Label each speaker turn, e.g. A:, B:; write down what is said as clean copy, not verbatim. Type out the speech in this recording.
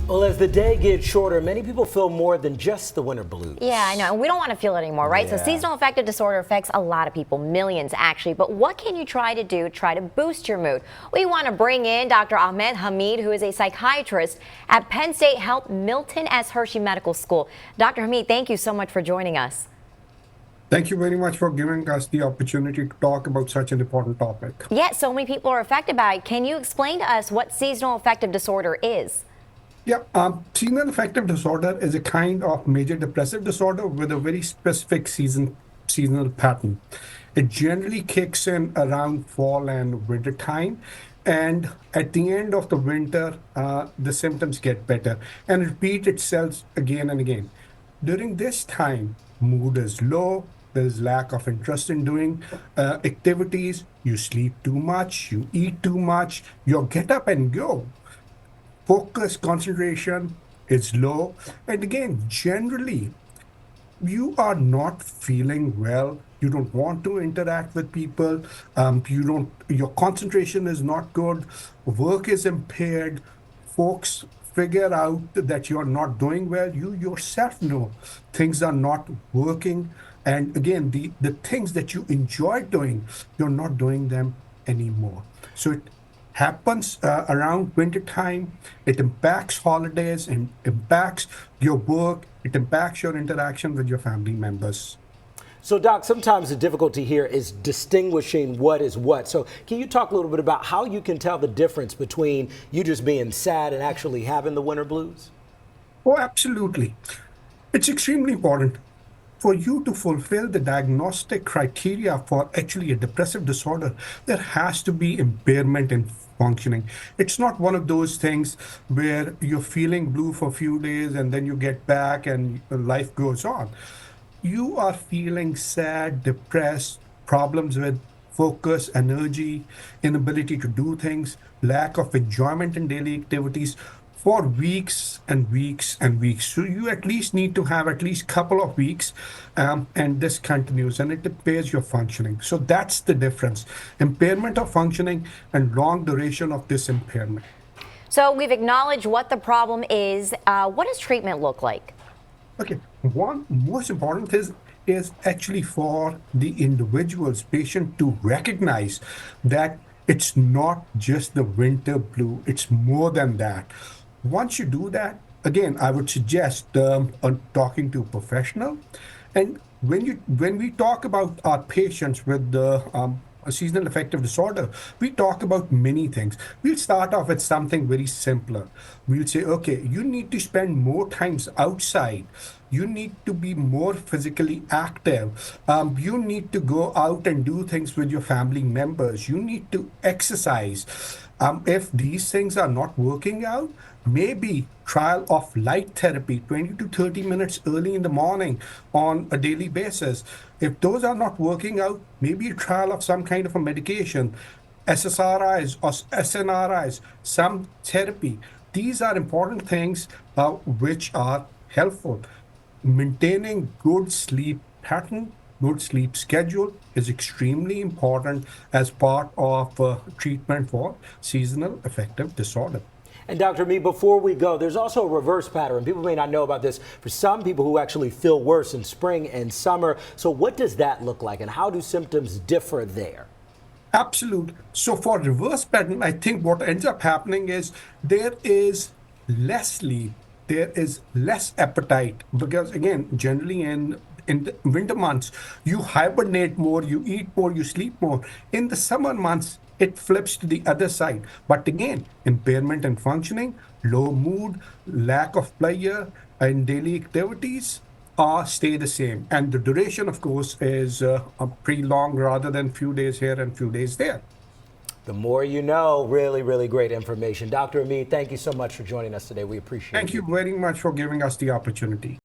A: Well, as the day gets shorter, many people feel more than just the winter blues.
B: Yeah, I know. And we don't want to feel it anymore, right?
A: Yeah.
B: So seasonal affective disorder affects a lot of people, millions actually. But what can you try to boost your mood? We want to bring in Dr. Ahmed Hamid, who is a psychiatrist at Penn State Health Milton S. Hershey Medical School. Dr. Hamid, thank you so much for joining us.
C: Thank you very much for giving us the opportunity to talk about such an important topic.
B: Yeah, so many people are affected by it. Can you explain to us what seasonal affective disorder is?
C: Yeah, seasonal affective disorder is a kind of major depressive disorder with a very specific seasonal pattern. It generally kicks in around fall and winter time, and at the end of the winter, the symptoms get better and repeat itself again and again. During this time, mood is low. There is lack of interest in doing activities. You sleep too much. You eat too much. You get up and go. Focus, concentration is low. And again, generally, you are not feeling well. You don't want to interact with people. Your concentration is not good. Work is impaired. Folks figure out that you're not doing well. You yourself know things are not working. And again, the things that you enjoy doing, you're not doing them anymore. So it happens around winter time. It impacts holidays and impacts your work. It impacts your interaction with your family members.
A: So, Doc, sometimes the difficulty here is distinguishing what is what. So can you talk a little bit about how you can tell the difference between you just being sad and actually having the winter blues?
C: Oh, absolutely. It's extremely important for you to fulfill the diagnostic criteria for actually a depressive disorder. There has to be impairment in functioning. It's not one of those things where you're feeling blue for a few days and then you get back and life goes on. You are feeling sad, depressed, problems with focus, energy, inability to do things, lack of enjoyment in daily activities for weeks and weeks and weeks. So you at least need to have at least a couple of weeks, and this continues and it impairs your functioning. So that's the difference. Impairment of functioning and long duration of this impairment.
B: So we've acknowledged what the problem is. What does treatment look like?
C: Okay, one most important is actually for the individual's patient to recognize that it's not just the winter blue, it's more than that. Once you do that, again, I would suggest talking to a professional. And when we talk about our patients with the a seasonal affective disorder, we talk about many things. We'll start off with something very simpler. We'll say, okay, you need to spend more times outside. You need to be more physically active. You need to go out and do things with your family members. You need to exercise. If these things are not working out, maybe trial of light therapy, 20 to 30 minutes early in the morning on a daily basis. If those are not working out, maybe a trial of some kind of a medication, SSRIs or SNRIs, some therapy. These are important things which are helpful. Maintaining good sleep pattern, good sleep schedule is extremely important as part of treatment for seasonal affective disorder.
A: And Dr. Hamid, before we go, there's also a reverse pattern. People may not know about this. For some people who actually feel worse in spring and summer. So what does that look like and how do symptoms differ there?
C: Absolutely. So for reverse pattern, I think what ends up happening is there is less sleep, there is less appetite, because again, generally in the winter months, you hibernate more, you eat more, you sleep more. In the summer months, it flips to the other side. But again, impairment in functioning, low mood, lack of pleasure in daily activities stay the same. And the duration, of course, is pretty long rather than few days here and few days there.
A: The more you know. Really, really great information. Dr. Hamid, thank you so much for joining us today. We appreciate it.
C: Thank you very much for giving us the opportunity.